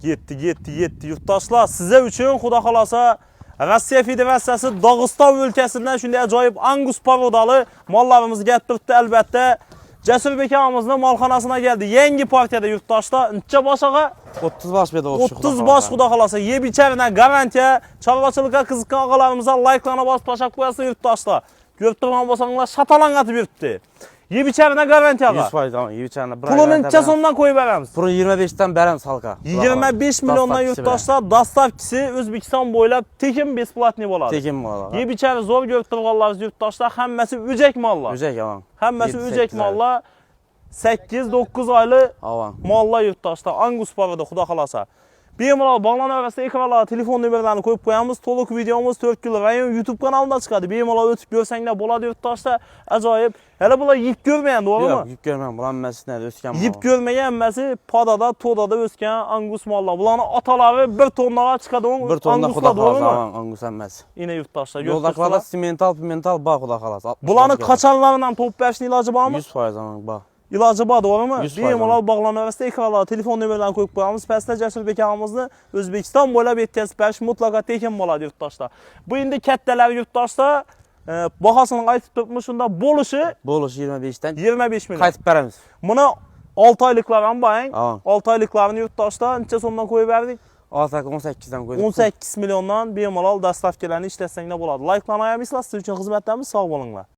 Yetti. Yurttaşlar, size üçün xuda xalasa Rossiya Federatsiyası Dağıstan ülkəsindən şunday ajoyib Angus porodalı mallarımızı gətiribdi əlbəttə. Cəsurbek ağamızın malxanasına gəldi. Yengi partiyada yurttaşlar. Neçə baş ağa? 30 baş bir də 30 baş xuda xalasa. Yeb içərinə garantiya. Çarvaçılığa qızıqqan ağalarımıza like'larına basıb başaq qoyasın yurttaşlar. Gördürmən basanlar şatalan atıb yurtdu. Yeb içərinə garantiya ağa. 100% ama yeb içərinə. Pulun neçə sondan qoyub verəmiz? Pulun 25'dən bərəmiz halka. 25 milyondan yurttaşlar dastavkisi Özbekistan boylab tekin besplatni bo'ladi. Tekin bo'ladi. Yeb içəri zor gördürganlar yurttaşlar, həmməsi ücək mallar. Ücək yalan. Həmməsi ücək mallar. 8-9 aylı mallar yurttaşlar. Angus poroda xuda xalasa. Bemalol bağlanan arasında ekranlara telefon nömrələrini qoyub qoyamız. Toluq videomuz 4 gün rayon YouTube kanalında çıxadı. Bemalol ötüb görsənglər boladı yurttaşlar. Acayip. Hələ bunlar yiyib görməyən, doğru mu? Yox, yiyib görməyən. Bulan əmməsi nədir? Öskən mal. Yiyib görməyən əmməsi Padada, Todada öskən Angus mallar. Bunların ataları 1 tonlara çıxadı. 1 tonda xuda xalasa Angus əmməsi. Yine yurttaşlar. Yoldaklarda simental, pimental bağ xuda xalasa. Bulanı kaçanlarla top bəşin ilacı var mı? 100% ama bağ. İlacı var, doğru mu? 100%. Bemalol bağlanan arasında ekranlara telefon nömrələrini qoyub qoyamız. Pəsdə Cəsurbek ağamızı Özbekistan boylab ehtiyat bəş mutlaka tekin boladı yurttaşlar. Bu indi kəttələr yurttaşlar. Bahasının aytıb tutmuşunda boluşu 25'dən 25 milyon. qayıtıb bərəmiz. Buna 6 aylıklarını bayın. Tamam. 6 aylıklarını yurttaşlar neçə sondan qoyub verdik? 18'dən qoyduk. 18 milyondan bemalol dastavkələrini işlətsəngdə boladı. Like'lanı ayırmışlar. Sizin üçün xidmətlərimiz sağ olunlar.